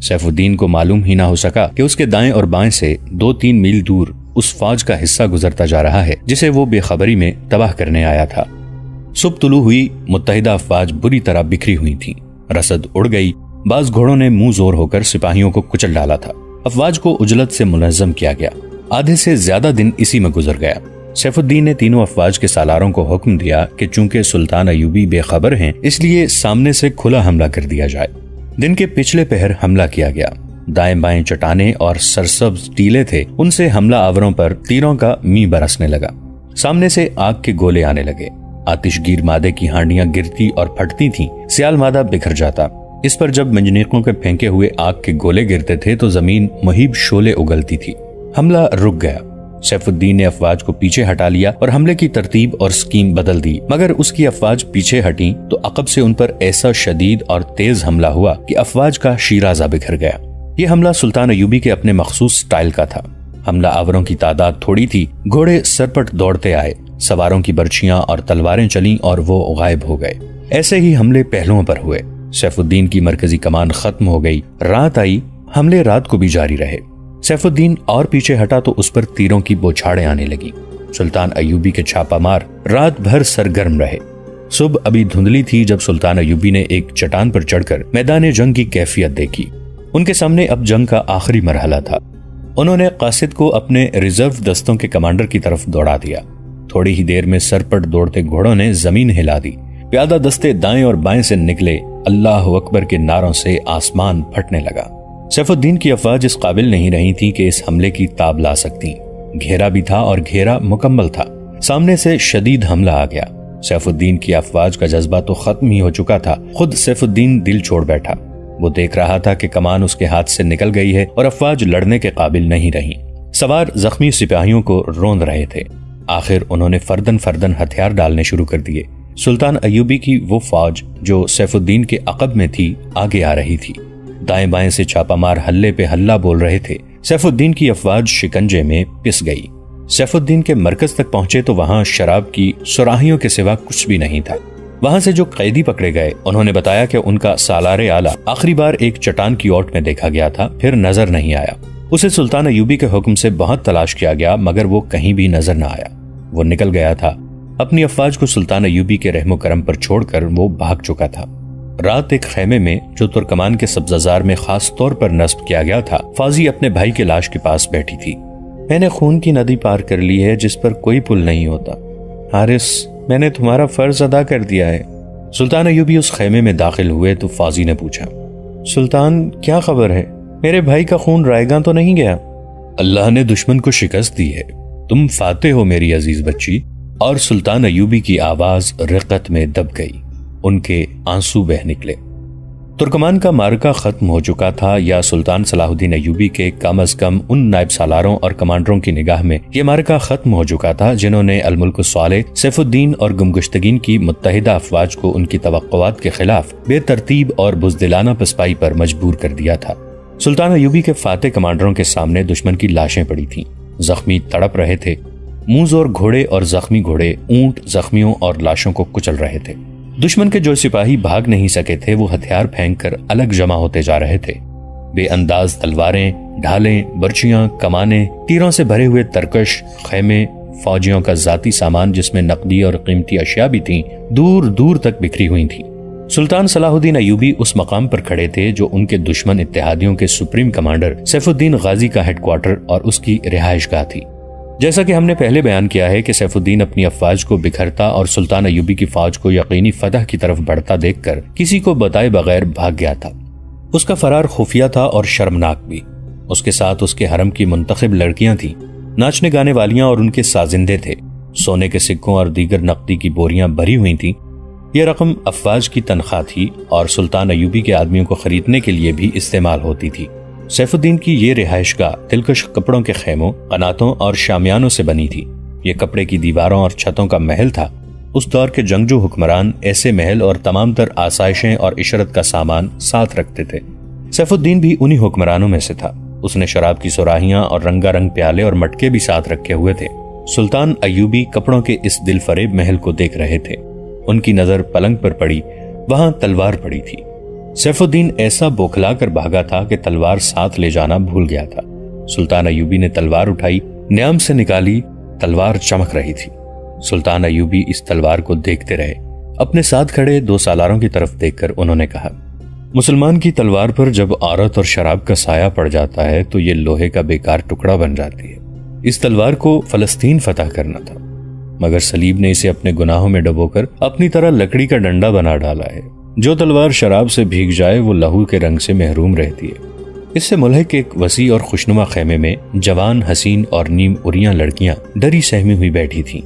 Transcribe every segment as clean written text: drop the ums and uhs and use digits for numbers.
Safe الدین کو معلوم ہی نہ ہو سکا کہ اس کے دائیں اور بائیں سے 2-3 میل دور اس فوج کا حصہ گزرتا جا رہا ہے جسے وہ بے خبری میں تباہ کرنے آیا تھا۔ صبح طلوع ہوئی، متحدہ افواج بری طرح بکھری ہوئی تھی، رسد اڑ گئی، بعض گھوڑوں نے منہ زور ہو کر سپاہیوں کو کچل ڈالا تھا۔ افواج کو عجلت سے منظم کیا گیا۔ آدھے سے زیادہ دن اسی میں گزر گیا۔ سیف الدین نے تینوں افواج کے سالاروں کو حکم دیا کہ چونکہ سلطان ایوبی بے خبر ہیں اس لیے سامنے سے کھلا حملہ کر دیا جائے۔ دن کے پچھلے پہر حملہ کیا گیا۔ دائیں بائیں چٹانیں اور سرسبز ٹیلے تھے، ان سے حملہ آوروں پر تیروں کا می برسنے لگا۔ سامنے سے آگ کے گولے آنے لگے، آتش گیر مادے کی ہانڈیاں گرتی اور پھٹتی تھیں، سیال مادہ بکھر جاتا۔ اس پر جب منجنیقوں کے پھینکے ہوئے آگ کے گولے گرتے تھے تو زمین مہیب شعلے اگلتی تھی۔ حملہ رک گیا۔ سیف الدین نے افواج کو پیچھے ہٹا لیا اور حملے کی ترتیب اور سکیم بدل دی، مگر اس کی افواج پیچھے ہٹیں تو عقب سے ان پر ایسا شدید اور تیز حملہ ہوا کہ افواج کا شیرازہ بکھر گیا۔ یہ حملہ سلطان ایوبی کے اپنے مخصوص سٹائل کا تھا۔ حملہ آوروں کی تعداد تھوڑی تھی، گھوڑے سرپٹ دوڑتے آئے، سواروں کی برچیاں اور تلواریں چلیں اور وہ غائب ہو گئے۔ ایسے ہی حملے پہلوؤں پر ہوئے۔ سیف الدین کی مرکزی کمان ختم ہو گئی، رات آئی، حملے رات کو بھی جاری رہے۔ سیف الدین اور پیچھے ہٹا تو اس پر تیروں کی بوچھاڑیں آنے لگی۔ سلطان ایوبی کے چھاپا مار رات بھر سرگرم رہے۔ صبح ابھی دھندلی تھی جب سلطان ایوبی نے ایک چٹان پر چڑھ کر میدان جنگ کی کیفیت دیکھی۔ ان کے سامنے اب جنگ کا آخری مرحلہ تھا۔ انہوں نے قاصد کو اپنے ریزرو دستوں کے کمانڈر کی طرف دوڑا دیا۔ تھوڑی ہی دیر میں سرپٹ دوڑتے گھوڑوں نے زمین ہلا دی۔ پیادہ دستے دائیں اور بائیں سے نکلے، اللہ اکبر کے نعروں سے آسمان پھٹنے لگا۔ سیف الدین کی افواج اس قابل نہیں رہی تھی کہ اس حملے کی تاب لا سکتی۔ گھیرا بھی تھا اور گھیرا مکمل تھا۔ سامنے سے شدید حملہ آ گیا۔ سیف الدین کی افواج کا جذبہ تو ختم ہی ہو چکا تھا، خود سیف الدین دل چھوڑ بیٹھا۔ وہ دیکھ رہا تھا کہ کمان اس کے ہاتھ سے نکل گئی ہے اور افواج لڑنے کے قابل نہیں رہی۔ سوار زخمی سپاہیوں کو روند رہے تھے۔ آخر انہوں نے فردن فردن ہتھیار ڈالنے شروع کر دیے۔ سلطان ایوبی کی وہ فوج جو سیف الدین کے عقب میں تھی آگے آ رہی تھی۔ دائیں بائیں سے چھاپا مار ہلے پہ ہلہ بول رہے تھے۔ سیف الدین کی افواج شکنجے میں پس گئی۔ سیف الدین کے مرکز تک پہنچے تو وہاں شراب کی سراہیوں کے سوا کچھ بھی نہیں تھا۔ وہاں سے جو قیدی پکڑے گئے انہوں نے بتایا کہ ان کا سالار اعلیٰ آخری بار ایک چٹان کی اوٹ میں دیکھا گیا تھا، پھر نظر نہیں آیا۔ اسے سلطان ایوبی کے حکم سے بہت تلاش کیا گیا مگر وہ کہیں بھی نظر نہ آیا۔ وہ نکل گیا تھا۔ اپنی افواج کو سلطان ایوبی کے رحم و کرم پر چھوڑ کر وہ بھاگ چکا تھا۔ رات ایک خیمے میں جو ترکمان کے سبززار میں خاص طور پر نصب کیا گیا تھا، فاضی اپنے بھائی کے لاش کے پاس بیٹھی تھی۔ میں نے خون کی ندی پار کر لی ہے جس پر کوئی پل نہیں ہوتا۔ حارث، میں نے تمہارا فرض ادا کر دیا ہے۔ سلطان ایوبی اس خیمے میں داخل ہوئے تو فاضی نے پوچھا، سلطان کیا خبر ہے؟ میرے بھائی کا خون رائیگاں تو نہیں گیا؟ اللہ نے دشمن کو شکست دی ہے، تم فاتح ہو میری عزیز بچی۔ اور سلطان ایوبی کی آواز رقت میں دب گئی، ان کے آنسو بہ نکلے۔ ترکمان کا معرکہ ختم ہو چکا تھا، یا سلطان صلاح الدین ایوبی کے کم از کم ان نائب سالاروں اور کمانڈروں کی نگاہ میں یہ معرکہ ختم ہو چکا تھا جنہوں نے الملک الصالح سیف الدین اور گمگشتگین کی متحدہ افواج کو ان کی توقعات کے خلاف بے ترتیب اور بزدلانہ پسپائی پر مجبور کر دیا تھا۔ سلطان ایوبی کے فاتح کمانڈروں کے سامنے دشمن کی لاشیں پڑی تھیں، زخمی تڑپ رہے تھے۔ منہ زور گھوڑے اور زخمی گھوڑے اونٹ زخمیوں اور لاشوں کو کچل رہے تھے۔ دشمن کے جو سپاہی بھاگ نہیں سکے تھے وہ ہتھیار پھینک کر الگ جمع ہوتے جا رہے تھے۔ بے انداز تلواریں، ڈھالیں، برچیاں، کمانیں، تیروں سے بھرے ہوئے ترکش، خیمے، فوجیوں کا ذاتی سامان جس میں نقدی اور قیمتی اشیاء بھی تھیں، دور دور تک بکھری ہوئی تھیں۔ سلطان صلاح الدین ایوبی اس مقام پر کھڑے تھے جو ان کے دشمن اتحادیوں کے سپریم کمانڈر سیف الدین غازی کا ہیڈ کوارٹر اور اس کی رہائش گاہ تھی۔ جیسا کہ ہم نے پہلے بیان کیا ہے کہ سیف الدین اپنی افواج کو بکھرتا اور سلطان ایوبی کی فوج کو یقینی فتح کی طرف بڑھتا دیکھ کر کسی کو بتائے بغیر بھاگ گیا تھا۔ اس کا فرار خفیہ تھا اور شرمناک بھی۔ اس کے ساتھ اس کے حرم کی منتخب لڑکیاں تھیں، ناچنے گانے والیاں اور ان کے سازندے تھے۔ سونے کے سکوں اور دیگر نقدی کی بوریاں بھری ہوئی تھیں۔ یہ رقم افواج کی تنخواہ تھی اور سلطان ایوبی کے آدمیوں کو خریدنے کے لیے بھی استعمال ہوتی تھی۔ سیف الدین کی یہ رہائش گاہ دلکش کپڑوں کے خیموں، قناتوں اور شامیانوں سے بنی تھی۔ یہ کپڑے کی دیواروں اور چھتوں کا محل تھا۔ اس دور کے جنگجو حکمران ایسے محل اور تمام تر آسائشیں اور عشرت کا سامان ساتھ رکھتے تھے۔ سیف الدین بھی انہی حکمرانوں میں سے تھا۔ اس نے شراب کی سراہیاں اور رنگا رنگ پیالے اور مٹکے بھی ساتھ رکھے ہوئے تھے۔ سلطان ایوبی کپڑوں کے اس دل فریب محل کو دیکھ رہے تھے۔ ان کی نظر پلنگ پر پڑی، وہاں تلوار پڑی تھی۔ سیف الدین ایسا بوکھلا کر بھاگا تھا کہ تلوار ساتھ لے جانا بھول گیا تھا۔ سلطان ایوبی نے تلوار اٹھائی، نیام سے نکالی، تلوار چمک رہی تھی۔ سلطان ایوبی اس تلوار کو دیکھتے رہے۔ اپنے ساتھ کھڑے 2 سالاروں کی طرف دیکھ کر انہوں نے کہا، مسلمان کی تلوار پر جب عورت اور شراب کا سایہ پڑ جاتا ہے تو یہ لوہے کا بیکار ٹکڑا بن جاتی ہے۔ اس تلوار کو فلسطین فتح کرنا تھا، مگر صلیب نے اسے اپنے گناہوں میں ڈبو کر اپنی طرح لکڑی کا ڈنڈا بنا ڈالا ہے۔ جو تلوار شراب سے بھیگ جائے وہ لہو کے رنگ سے محروم رہتی ہے۔ اس سے ملحق ایک وسیع اور خوشنما خیمے میں جوان، حسین اور نیم اریاں لڑکیاں ڈری سہمی ہوئی بیٹھی تھیں۔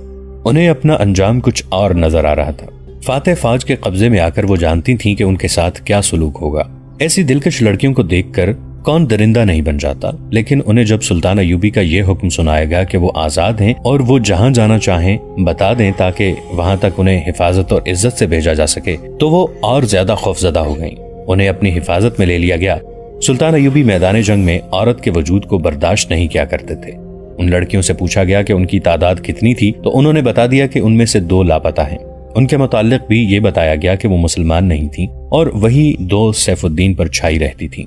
انہیں اپنا انجام کچھ اور نظر آ رہا تھا۔ فاتح فوج کے قبضے میں آ کر وہ جانتی تھیں کہ ان کے ساتھ کیا سلوک ہوگا۔ ایسی دلکش لڑکیوں کو دیکھ کر کون درندہ نہیں بن جاتا، لیکن انہیں جب سلطان ایوبی کا یہ حکم سنایا گیا کہ وہ آزاد ہیں اور وہ جہاں جانا چاہیں بتا دیں تاکہ وہاں تک انہیں حفاظت اور عزت سے بھیجا جا سکے، تو وہ اور زیادہ خوفزدہ ہو گئیں۔ انہیں اپنی حفاظت میں لے لیا گیا۔ سلطان ایوبی میدان جنگ میں عورت کے وجود کو برداشت نہیں کیا کرتے تھے۔ ان لڑکیوں سے پوچھا گیا کہ ان کی تعداد کتنی تھی تو انہوں نے بتا دیا کہ ان میں سے 2 لاپتہ ہیں۔ ان کے متعلق بھی یہ بتایا گیا کہ وہ مسلمان نہیں تھیں اور وہی 2 سیف الدین پر چھائی رہتی تھیں۔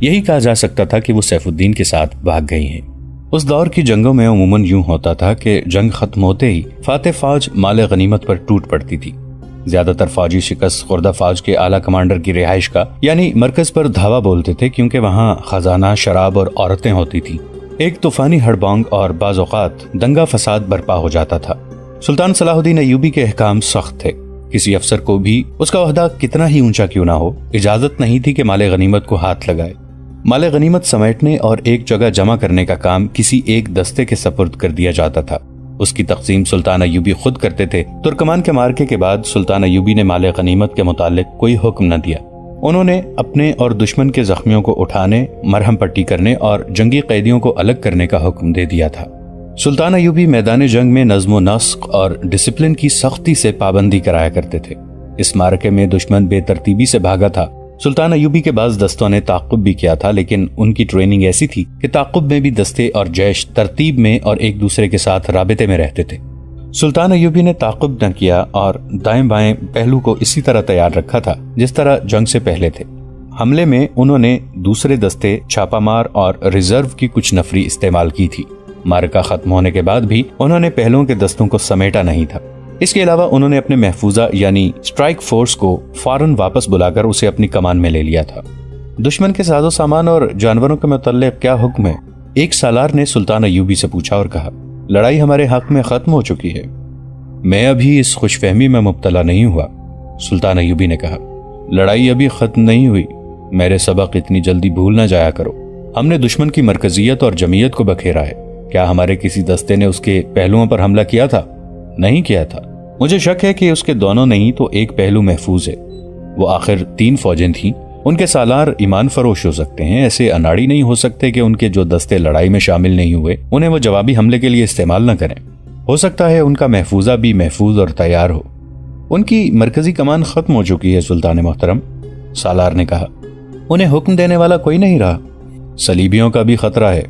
یہی کہا جا سکتا تھا کہ وہ سیف الدین کے ساتھ بھاگ گئی ہیں۔ اس دور کی جنگوں میں عموماً یوں ہوتا تھا کہ جنگ ختم ہوتے ہی فاتح فوج مال غنیمت پر ٹوٹ پڑتی تھی۔ زیادہ تر فوجی شکست خوردہ فوج کے اعلیٰ کمانڈر کی رہائش کا یعنی مرکز پر دھاوا بولتے تھے، کیونکہ وہاں خزانہ، شراب اور عورتیں ہوتی تھی۔ ایک طوفانی ہڑبانگ اور بعض اوقات دنگا فساد برپا ہو جاتا تھا۔ سلطان صلاح الدین ایوبی کے احکام سخت تھے۔ کسی افسر کو بھی اس کا عہدہ کتنا ہی اونچا کیوں نہ ہو، اجازت نہیں تھی کہ مال غنیمت کو ہاتھ لگائے۔ مال غنیمت سمیٹنے اور ایک جگہ جمع کرنے کا کام کسی ایک دستے کے سپرد کر دیا جاتا تھا۔ اس کی تقسیم سلطان ایوبی خود کرتے تھے۔ ترکمان کے مارکے کے بعد سلطان ایوبی نے مال غنیمت کے متعلق کوئی حکم نہ دیا۔ انہوں نے اپنے اور دشمن کے زخمیوں کو اٹھانے، مرہم پٹی کرنے اور جنگی قیدیوں کو الگ کرنے کا حکم دے دیا تھا۔ سلطان ایوبی میدان جنگ میں نظم و نسق اور ڈسپلن کی سختی سے پابندی کرایا کرتے تھے۔ اس مارکے میں دشمن بے ترتیبی سے بھاگا تھا۔ سلطان ایوبی کے بعض دستوں نے تعاقب بھی کیا تھا، لیکن ان کی ٹریننگ ایسی تھی کہ تعاقب میں بھی دستے اور جیش ترتیب میں اور ایک دوسرے کے ساتھ رابطے میں رہتے تھے۔ سلطان ایوبی نے تعاقب نہ کیا اور دائیں بائیں پہلو کو اسی طرح تیار رکھا تھا جس طرح جنگ سے پہلے تھے۔ حملے میں انہوں نے دوسرے دستے، چھاپا مار اور ریزرو کی کچھ نفری استعمال کی تھی۔ مارکا ختم ہونے کے بعد بھی انہوں نے پہلوؤں کے دستوں کو سمیٹا نہیں تھا۔ اس کے علاوہ انہوں نے اپنے محفوظہ یعنی اسٹرائک فورس کو فوراً واپس بلا کر اسے اپنی کمان میں لے لیا تھا۔ دشمن کے ساز و سامان اور جانوروں کے متعلق کیا حکم ہے؟ ایک سالار نے سلطان ایوبی سے پوچھا اور کہا، لڑائی ہمارے حق میں ختم ہو چکی ہے۔ میں ابھی اس خوش فہمی میں مبتلا نہیں ہوا۔ سلطان ایوبی نے کہا، لڑائی ابھی ختم نہیں ہوئی، میرے سبق اتنی جلدی بھول نہ جایا کرو۔ ہم نے دشمن کی مرکزیت اور جمعیت کو بکھیرا ہے۔ کیا ہمارے کسی دستے نے اس کے پہلوؤں پر حملہ کیا تھا؟ نہیں کیا تھا۔ مجھے شک ہے کہ اس کے دونوں نہیں تو ایک پہلو محفوظ ہے۔ وہ آخر 3 فوجیں تھیں۔ ان کے سالار ایمان فروش ہو سکتے ہیں، ایسے اناڑی نہیں ہو سکتے کہ ان کے جو دستے لڑائی میں شامل نہیں ہوئے انہیں وہ جوابی حملے کے لیے استعمال نہ کریں۔ ہو سکتا ہے ان کا محفوظہ بھی محفوظ اور تیار ہو۔ ان کی مرکزی کمان ختم ہو چکی ہے سلطان محترم، سالار نے کہا۔ انہیں حکم دینے والا کوئی نہیں رہا۔ صلیبیوں کا بھی خطرہ ہے،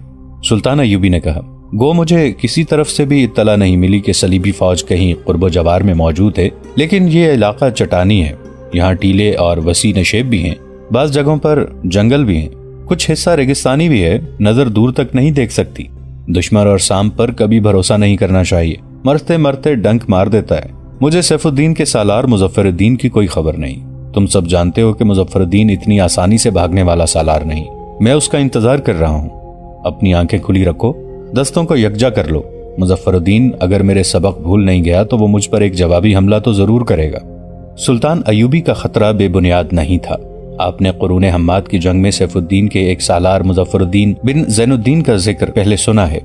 سلطان ایوبی نے کہا۔ گو مجھے کسی طرف سے بھی اطلاع نہیں ملی کہ صلیبی فوج کہیں قرب و جوار میں موجود ہے، لیکن یہ علاقہ چٹانی ہے، یہاں ٹیلے اور وسیع نشیب بھی ہیں، بعض جگہوں پر جنگل بھی ہیں، کچھ حصہ ریگستانی بھی ہے، نظر دور تک نہیں دیکھ سکتی۔ دشمن اور سام پر کبھی بھروسہ نہیں کرنا چاہیے، مرتے مرتے ڈنک مار دیتا ہے۔ مجھے سیف الدین کے سالار مظفر الدین کی کوئی خبر نہیں۔ تم سب جانتے ہو کہ مظفر الدین اتنی آسانی سے بھاگنے والا سالار نہیں۔ میں اس کا انتظار کر رہا ہوں۔ اپنی آنکھیں کھلی رکھو، دستوں کو یکجا کر لو۔ مظفر الدین اگر میرے سبق بھول نہیں گیا تو وہ مجھ پر ایک جوابی حملہ تو ضرور کرے گا۔ سلطان ایوبی کا خطرہ بے بنیاد نہیں تھا۔ آپ نے قرون حماد کی جنگ میں سیف الدین کے ایک سالار مظفر الدین بن زین الدین کا ذکر پہلے سنا ہے۔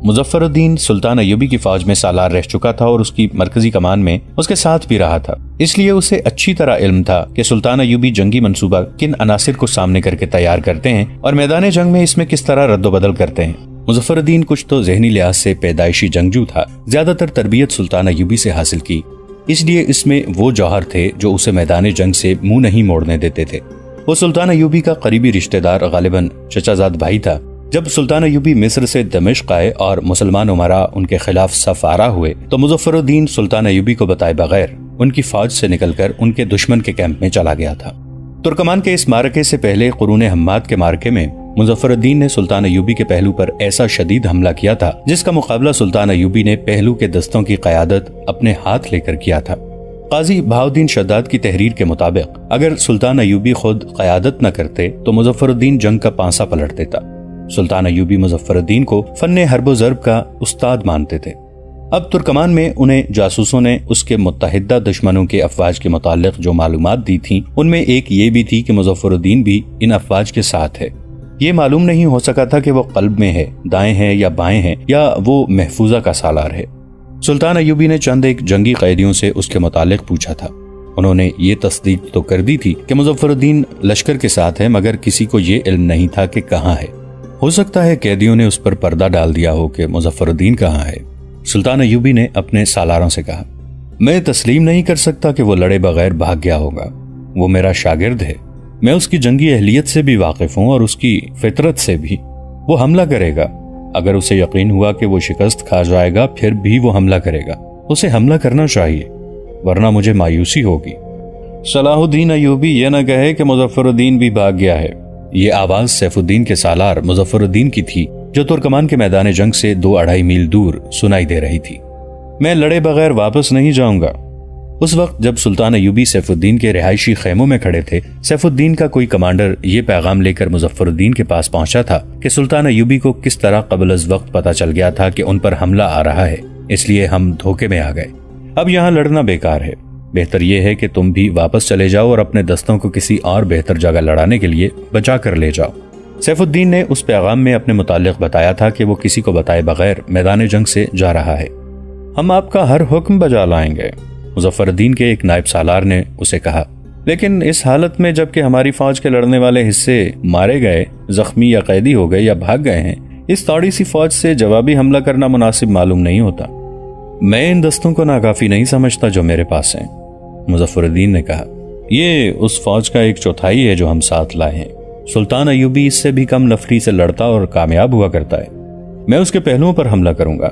مظفر الدین سلطان ایوبی کی فوج میں سالار رہ چکا تھا اور اس کی مرکزی کمان میں اس کے ساتھ بھی رہا تھا، اس لیے اسے اچھی طرح علم تھا کہ سلطان ایوبی جنگی منصوبہ کن عناصر کو سامنے کر کے تیار کرتے ہیں اور میدان جنگ میں اس میں کس طرح رد و بدل کرتے ہیں۔ مظفر الدین کچھ تو ذہنی لحاظ سے پیدائشی جنگجو تھا، زیادہ تر تربیت سلطان ایوبی سے حاصل کی، اس لیے اس میں وہ جوہر تھے جو اسے میدان جنگ سے منہ نہیں موڑنے دیتے تھے۔ وہ سلطان ایوبی کا قریبی رشتہ دار، غالباً چچا زاد بھائی تھا۔ جب سلطان ایوبی مصر سے دمشق آئے اور مسلمان امراء ان کے خلاف صف آرا ہوئے تو مظفر الدین سلطان ایوبی کو بتائے بغیر ان کی فوج سے نکل کر ان کے دشمن کے کیمپ میں چلا گیا تھا۔ ترکمان کے اس معرکے سے پہلے قرون حماد کے معرکے میں مظفر الدین نے سلطان ایوبی کے پہلو پر ایسا شدید حملہ کیا تھا جس کا مقابلہ سلطان ایوبی نے پہلو کے دستوں کی قیادت اپنے ہاتھ لے کر کیا تھا۔ قاضی بہاؤالدین شداد کی تحریر کے مطابق اگر سلطان ایوبی خود قیادت نہ کرتے تو مظفر الدین جنگ کا پانسا پلٹ دیتا۔ سلطان ایوبی مظفر الدین کو فن حرب و ضرب کا استاد مانتے تھے۔ اب ترکمان میں انہیں جاسوسوں نے اس کے متحدہ دشمنوں کے افواج کے متعلق جو معلومات دی تھیں ان میں ایک یہ بھی تھی کہ مظفر الدین بھی ان افواج کے ساتھ ہے۔ یہ معلوم نہیں ہو سکا تھا کہ وہ قلب میں ہے، دائیں ہیں یا بائیں ہیں، یا وہ محفوظہ کا سالار ہے۔ سلطان ایوبی نے چند ایک جنگی قیدیوں سے اس کے متعلق پوچھا تھا۔ انہوں نے یہ تصدیق تو کر دی تھی کہ مظفر الدین لشکر کے ساتھ ہے، مگر کسی کو یہ علم نہیں تھا کہ کہاں ہے۔ ہو سکتا ہے قیدیوں نے اس پر پردہ ڈال دیا ہو کہ مظفر الدین کہاں ہے۔ سلطان ایوبی نے اپنے سالاروں سے کہا، میں تسلیم نہیں کر سکتا کہ وہ لڑے بغیر بھاگ گیا ہوگا۔ وہ میرا شاگرد ہے، میں اس کی جنگی اہلیت سے بھی واقف ہوں اور اس کی فطرت سے بھی۔ وہ حملہ کرے گا، اگر اسے یقین ہوا کہ وہ شکست کھا جائے گا پھر بھی وہ حملہ کرے گا۔ اسے حملہ کرنا چاہیے، ورنہ مجھے مایوسی ہوگی۔ صلاح الدین ایوبی یہ نہ کہے کہ مظفر الدین بھی بھاگ گیا ہے۔ یہ آواز سیف الدین کے سالار مظفر الدین کی تھی جو ترکمان کے میدان جنگ سے 2-2.5 میل دور سنائی دے رہی تھی۔ میں لڑے بغیر واپس نہیں جاؤں گا۔ اس وقت جب سلطان ایوبی سیف الدین کے رہائشی خیموں میں کھڑے تھے، سیف الدین کا کوئی کمانڈر یہ پیغام لے کر مظفر الدین کے پاس پہنچا تھا کہ سلطان ایوبی کو کس طرح قبل از وقت پتہ چل گیا تھا کہ ان پر حملہ آ رہا ہے، اس لیے ہم دھوکے میں آ گئے۔ اب یہاں لڑنا بیکار ہے، بہتر یہ ہے کہ تم بھی واپس چلے جاؤ اور اپنے دستوں کو کسی اور بہتر جگہ لڑانے کے لیے بچا کر لے جاؤ۔ سیف الدین نے اس پیغام میں اپنے متعلق بتایا تھا کہ وہ کسی کو بتائے بغیر میدان جنگ سے جا رہا ہے۔ ہم آپ کا ہر حکم بجا لائیں گے، مظفر الدین کے ایک نائب سالار نے اسے کہا، لیکن اس حالت میں جب کہ ہماری فوج کے لڑنے والے حصے مارے گئے، زخمی یا قیدی ہو گئے یا بھاگ گئے ہیں، اس تھوڑی سی فوج سے جوابی حملہ کرنا مناسب معلوم نہیں ہوتا۔ میں ان دستوں کو ناکافی نہیں سمجھتا جو میرے پاس ہیں، مظفر الدین نے کہا۔ یہ اس فوج کا 1/4 ہے جو ہم ساتھ لائے ہیں۔ سلطان ایوبی اس سے بھی کم نفری سے لڑتا اور کامیاب ہوا کرتا ہے۔ میں اس کے پہلوؤں پر حملہ کروں گا۔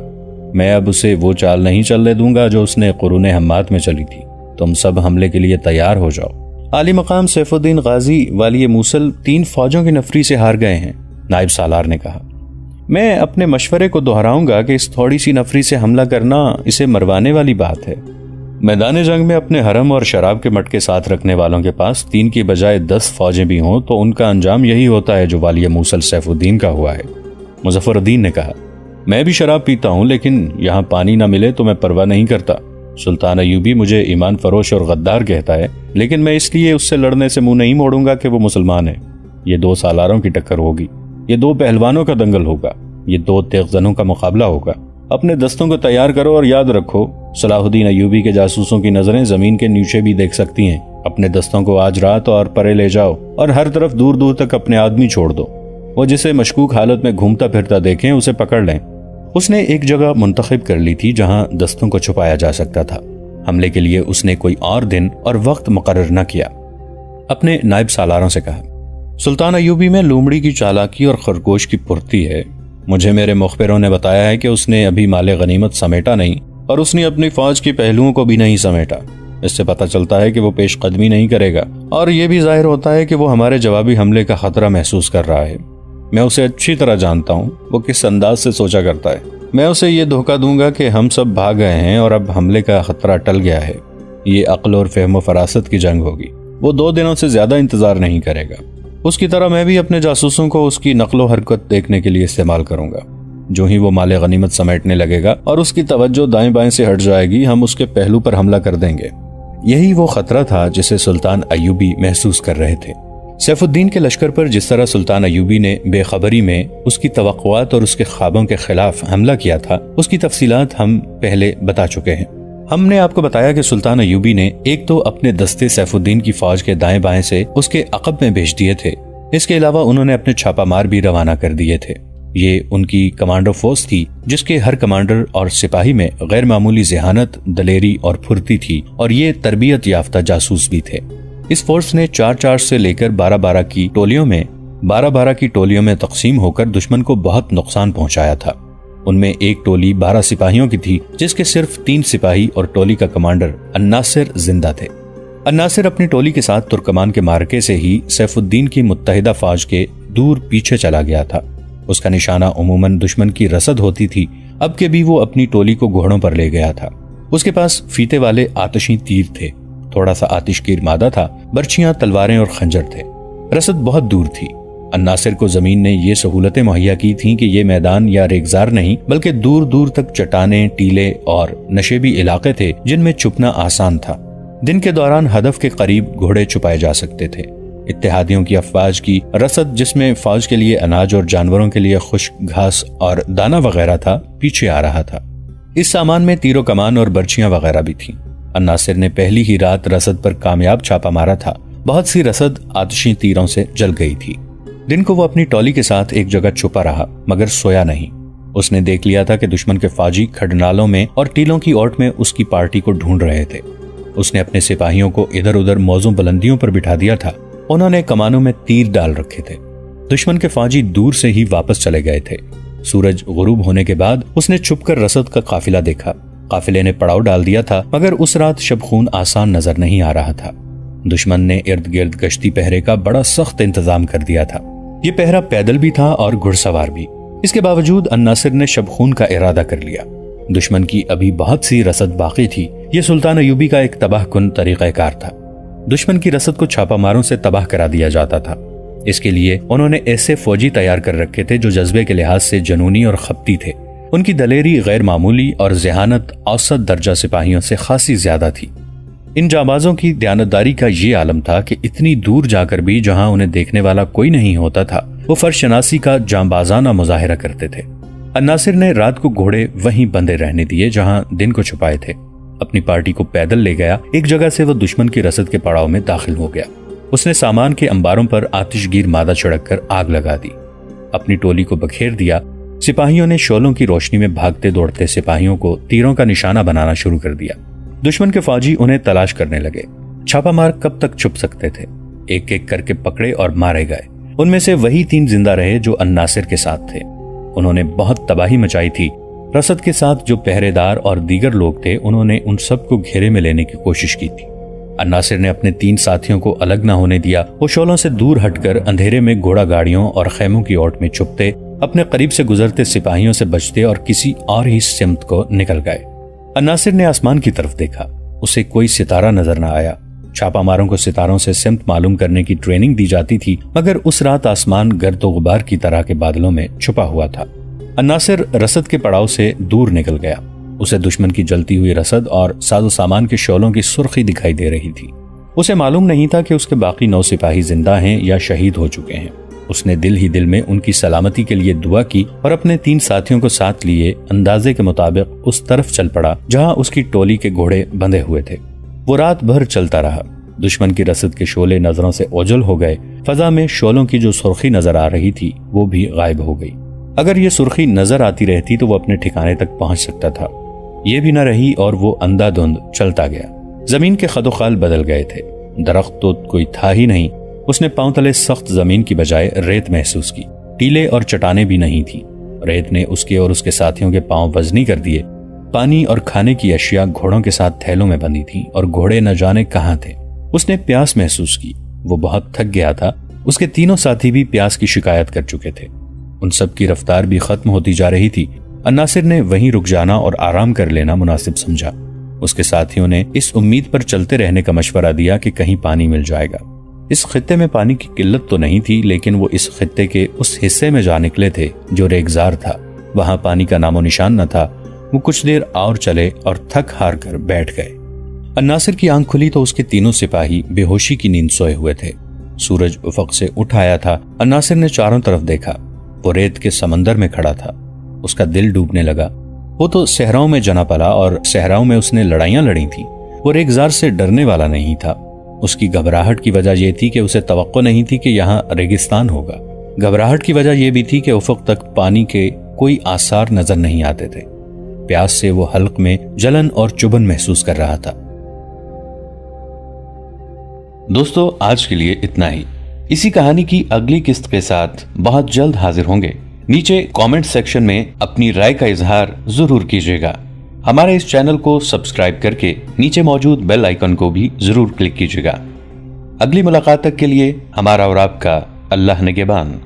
میں اب اسے وہ چال نہیں چلنے دوں گا جو اس نے قرون حماد میں چلی تھی۔ تم سب حملے کے لیے تیار ہو جاؤ۔ عالی مقام سیف الدین غازی والی موصل 3 فوجوں کی نفری سے ہار گئے ہیں، نائب سالار نے کہا۔ میں اپنے مشورے کو دہراؤں گا کہ اس تھوڑی سی نفری سے حملہ کرنا اسے مروانے والی بات ہے۔ میدان جنگ میں اپنے حرم اور شراب کے مٹکے ساتھ رکھنے والوں کے پاس 3 کی بجائے 10 فوجیں بھی ہوں تو ان کا انجام یہی ہوتا ہے جو والی موصل سیف الدین کا ہوا ہے۔ مظفر الدین نے کہا، میں بھی شراب پیتا ہوں، لیکن یہاں پانی نہ ملے تو میں پرواہ نہیں کرتا۔ سلطان ایوبی مجھے ایمان فروش اور غدار کہتا ہے، لیکن میں اس لیے اس سے لڑنے سے منہ نہیں موڑوں گا کہ وہ مسلمان ہے۔ یہ 2 سالاروں کی ٹکر ہوگی، یہ 2 پہلوانوں کا دنگل ہوگا، یہ 2 تیغ زنوں کا مقابلہ ہوگا۔ اپنے دستوں کو تیار کرو اور یاد رکھو، صلاح الدین ایوبی کے جاسوسوں کی نظریں زمین کے نیچے بھی دیکھ سکتی ہیں۔ اپنے دستوں کو آج رات اور پرے لے جاؤ اور ہر طرف دور دور تک اپنے آدمی چھوڑ دو۔ وہ جسے مشکوک حالت میں گھومتا پھرتا دیکھیں اسے پکڑ لیں۔ اس نے ایک جگہ منتخب کر لی تھی جہاں دستوں کو چھپایا جا سکتا تھا۔ حملے کے لیے اس نے کوئی اور دن اور وقت مقرر نہ کیا۔ اپنے نائب سالاروں سے کہا، سلطان ایوبی میں لومڑی کی چالاکی اور خرگوش کی پھرتی ہے۔ مجھے میرے مخبروں نے بتایا ہے کہ اس نے ابھی مال غنیمت سمیٹا نہیں اور اس نے اپنی فوج کے پہلوؤں کو بھی نہیں سمیٹا۔ اس سے پتہ چلتا ہے کہ وہ پیش قدمی نہیں کرے گا، اور یہ بھی ظاہر ہوتا ہے کہ وہ ہمارے جوابی حملے کا خطرہ محسوس کر رہا ہے۔ میں اسے اچھی طرح جانتا ہوں، وہ کس انداز سے سوچا کرتا ہے۔ میں اسے یہ دھوکہ دوں گا کہ ہم سب بھاگ گئے ہیں اور اب حملے کا خطرہ ٹل گیا ہے۔ یہ عقل اور فہم و فراست کی جنگ ہوگی۔ وہ 2 دنوں سے زیادہ انتظار نہیں کرے گا۔ اس کی طرح میں بھی اپنے جاسوسوں کو اس کی نقل و حرکت دیکھنے کے لیے استعمال کروں گا۔ جو ہی وہ مال غنیمت سمیٹنے لگے گا اور اس کی توجہ دائیں بائیں سے ہٹ جائے گی، ہم اس کے پہلو پر حملہ کر دیں گے۔ یہی وہ خطرہ تھا جسے سلطان ایوبی محسوس کر رہے تھے۔ سیف الدین کے لشکر پر جس طرح سلطان ایوبی نے بے خبری میں اس کی توقعات اور اس کے خوابوں کے خلاف حملہ کیا تھا، اس کی تفصیلات ہم پہلے بتا چکے ہیں۔ ہم نے آپ کو بتایا کہ سلطان ایوبی نے ایک تو اپنے دستے سیف الدین کی فوج کے دائیں بائیں سے اس کے عقب میں بھیج دیے تھے، اس کے علاوہ انہوں نے اپنے چھاپا مار بھی روانہ کر دیے تھے۔ یہ ان کی کمانڈو فورس تھی جس کے ہر کمانڈر اور سپاہی میں غیر معمولی ذہانت، دلیری اور پھرتی تھی، اور یہ تربیت یافتہ جاسوس بھی تھے۔ اس فورس نے 4-4 سے لے کر 12-12 کی ٹولیوں میں تقسیم ہو کر دشمن کو بہت نقصان پہنچایا تھا۔ ان میں ایک ٹولی 12 سپاہیوں کی تھی جس کے صرف 3 سپاہی اور ٹولی کا کمانڈر الناصر زندہ تھے۔ الناصر اپنی ٹولی کے ساتھ ترکمان کے مارکے سے ہی سیف الدین کی متحدہ فوج کے دور پیچھے چلا گیا تھا۔ اس کا نشانہ عموماً دشمن کی رسد ہوتی تھی، اب کے بھی وہ اپنی ٹولی کو گھوڑوں پر لے گیا تھا۔ اس کے پاس فیتے والے آتشی تیر تھے، تھوڑا سا آتش گیر مادہ تھا، برچیاں، تلواریں اور خنجر تھے۔ رسد بہت دور تھی۔ الناصر کو زمین نے یہ سہولتیں مہیا کی تھیں کہ یہ میدان یا ریگزار نہیں بلکہ دور دور تک چٹانیں، ٹیلے اور نشیبی علاقے تھے جن میں چھپنا آسان تھا۔ دن کے دوران ہدف کے قریب گھوڑے چھپائے جا سکتے تھے۔ اتحادیوں کی افواج کی رسد، جس میں فوج کے لیے اناج اور جانوروں کے لیے خشک گھاس اور دانہ وغیرہ تھا، پیچھے آ رہا تھا۔ اس سامان میں تیر و کمان اور برچیاں وغیرہ بھی تھیں۔ الناصر نے پہلی ہی رات رسد پر کامیاب چھاپا مارا تھا۔ بہت سی رسد آتشی تیروں سے جل گئی تھی۔ دن کو وہ اپنی ٹولی کے ساتھ ایک جگہ چھپا رہا مگر سویا نہیں۔ اس نے دیکھ لیا تھا کہ دشمن کے فوجی کھڈنالوں میں اور ٹیلوں کی اوٹ میں اس کی پارٹی کو ڈھونڈ رہے تھے۔ اس نے اپنے سپاہیوں کو ادھر ادھر موزوں بلندیوں پر بٹھا دیا تھا۔ انہوں نے کمانوں میں تیر ڈال رکھے تھے۔ دشمن کے فوجی دور سے ہی واپس چلے گئے تھے۔ سورج غروب ہونے کے بعد اس نے چھپ کر رسد کا قافلہ دیکھا۔ قافلے نے پڑاؤ ڈال دیا تھا مگر اس رات شب خون آسان نظر نہیں آ رہا تھا۔ دشمن نے ارد گرد گشتی پہرے کا بڑا سخت انتظام کر دیا تھا۔ یہ پہرا پیدل بھی تھا اور گھڑ سوار بھی۔ اس کے باوجود الناصر نے شب خون کا ارادہ کر لیا۔ دشمن کی ابھی بہت سی رسد باقی تھی۔ یہ سلطان ایوبی کا ایک تباہ کن طریقہ کار تھا۔ دشمن کی رسد کو چھاپا ماروں سے تباہ کرا دیا جاتا تھا۔ اس کے لیے انہوں نے ایسے فوجی تیار کر رکھے تھے جو جذبے کے لحاظ سے جنونی اور خپتی تھے۔ ان کی دلیری غیر معمولی اور ذہانت اوسط درجہ سپاہیوں سے خاصی زیادہ تھی۔ ان جانبازوں کی دیانتداری کا یہ عالم تھا کہ اتنی دور جا کر بھی جہاں انہیں دیکھنے والا کوئی نہیں ہوتا تھا، وہ فرش شناسی کا جانبازانہ مظاہرہ کرتے تھے۔ الناصر نے رات کو گھوڑے وہیں بندے رہنے دیے جہاں دن کو چھپائے تھے۔ اپنی پارٹی کو پیدل لے گیا۔ ایک جگہ سے وہ دشمن کی رسد کے پڑاؤ میں داخل ہو گیا۔ اس نے سامان کے انباروں پر آتش گیر مادہ چھڑک کر آگ لگا دی۔ اپنی ٹولی کو بکھیر دیا۔ سپاہیوں نے شعلوں کی روشنی میں بھاگتے دوڑتے سپاہیوں کو تیروں کا نشانہ بنانا شروع کر دیا۔ دشمن کے فوجی انہیں تلاش کرنے لگے۔ چھاپا مار کب تک چھپ سکتے تھے؟ ایک ایک کر کے پکڑے اور مارے گئے۔ ان میں سے وہی 3 زندہ رہے جو الناصر کے ساتھ تھے۔ انہوں نے بہت تباہی مچائی تھی۔ رسد کے ساتھ جو پہرے دار اور دیگر لوگ تھے انہوں نے ان سب کو گھیرے میں لینے کی کوشش کی تھی۔ الناصر نے اپنے 3 ساتھیوں کو الگ نہ ہونے دیا۔ وہ شعلوں سے دور ہٹ کر اندھیرے میں گھوڑا گاڑیوں اور خیموں کی اوٹ میں چھپتے، اپنے قریب سے گزرتے سپاہیوں سے بچتے اور کسی اور ہی سمت کو نکل گئے۔ الناصر نے آسمان کی طرف دیکھا۔ اسے کوئی ستارہ نظر نہ آیا۔ چھاپا ماروں کو ستاروں سے سمت معلوم کرنے کی ٹریننگ دی جاتی تھی مگر اس رات آسمان گرد و غبار کی طرح کے بادلوں میں چھپا ہوا تھا۔ الناصر رسد کے پڑاؤ سے دور نکل گیا۔ اسے دشمن کی جلتی ہوئی رسد اور ساز و سامان کے شعلوں کی سرخی دکھائی دے رہی تھی۔ اسے معلوم نہیں تھا کہ اس کے باقی 9 سپاہی زندہ ہیں یا شہید ہو چکے ہیں۔ اس نے دل ہی دل میں ان کی سلامتی کے لیے دعا کی اور اپنے 3 ساتھیوں کو ساتھ لیے اندازے کے مطابق اس طرف چل پڑا جہاں اس کی ٹولی کے گھوڑے بندھے ہوئے تھے۔ وہ رات بھر چلتا رہا۔ دشمن کی رسد کے شعلے نظروں سے اوجھل ہو گئے۔ فضا میں شعلوں کی جو سرخی نظر آ رہی تھی وہ بھی غائب ہو گئی۔ اگر یہ سرخی نظر آتی رہتی تو وہ اپنے ٹھکانے تک پہنچ سکتا تھا۔ یہ بھی نہ رہی اور وہ اندھا دھند چلتا گیا۔ زمین کے خد و خال بدل گئے تھے۔ درخت تو کوئی تھا ہی نہیں۔ اس نے پاؤں تلے سخت زمین کی بجائے ریت محسوس کی۔ ٹیلے اور چٹانیں بھی نہیں تھیں۔ ریت نے اس کے اور اس کے ساتھیوں کے پاؤں وزنی کر دیے۔ پانی اور کھانے کی اشیاء گھوڑوں کے ساتھ تھیلوں میں بندھی تھیں اور گھوڑے نہ جانے کہاں تھے۔ اس نے پیاس محسوس کی۔ وہ بہت تھک گیا تھا۔ اس کے 3 ساتھی بھی پیاس کی شکایت کر چکے تھے۔ ان سب کی رفتار بھی ختم ہوتی جا رہی تھی۔ الناصر نے وہیں رک جانا اور آرام کر لینا مناسب سمجھا۔ اس کے ساتھیوں نے اس امید پر چلتے رہنے کا مشورہ دیا کہ کہیں پانی مل جائے گا۔ اس خطے میں پانی کی قلت تو نہیں تھی لیکن وہ اس خطے کے اس حصے میں جا نکلے تھے جو ریگزار تھا۔ وہاں پانی کا نام و نشان نہ تھا۔ وہ کچھ دیر اور چلے اور تھک ہار کر بیٹھ گئے۔ الناصر کی آنکھ کھلی تو اس کے 3 سپاہی بے ہوشی کی نیند سوئے ہوئے تھے۔ سورج افق سے اٹھ آیا تھا۔ الناصر نے چاروں طرف دیکھا۔ وہ ریت کے سمندر میں کھڑا تھا۔ اس کا دل ڈوبنے لگا۔ وہ تو صحراؤں میں جنا پلا اور صحراؤں میں اس نے لڑائیاں لڑی تھیں۔ وہ ریگزار سے ڈرنے والا نہیں تھا۔ اس کی گھبراہٹ کی وجہ یہ تھی کہ اسے توقع نہیں تھی کہ یہاں ریگستان ہوگا۔ گھبراہٹ کی وجہ یہ بھی تھی کہ افق تک پانی کے کوئی آثار نظر نہیں آتے تھے۔ پیاس سے وہ حلق میں جلن اور چبھن محسوس کر رہا تھا۔ دوستو، آج کے لیے اتنا ہی۔ اسی کہانی کی اگلی قسط کے ساتھ بہت جلد حاضر ہوں گے۔ نیچے کامنٹ سیکشن میں اپنی رائے کا اظہار ضرور کیجیے گا۔ ہمارے اس چینل کو سبسکرائب کر کے نیچے موجود بیل آئیکن کو بھی ضرور کلک کیجیے گا۔ اگلی ملاقات تک کے لیے ہمارا اور آپ کا اللہ نگہبان۔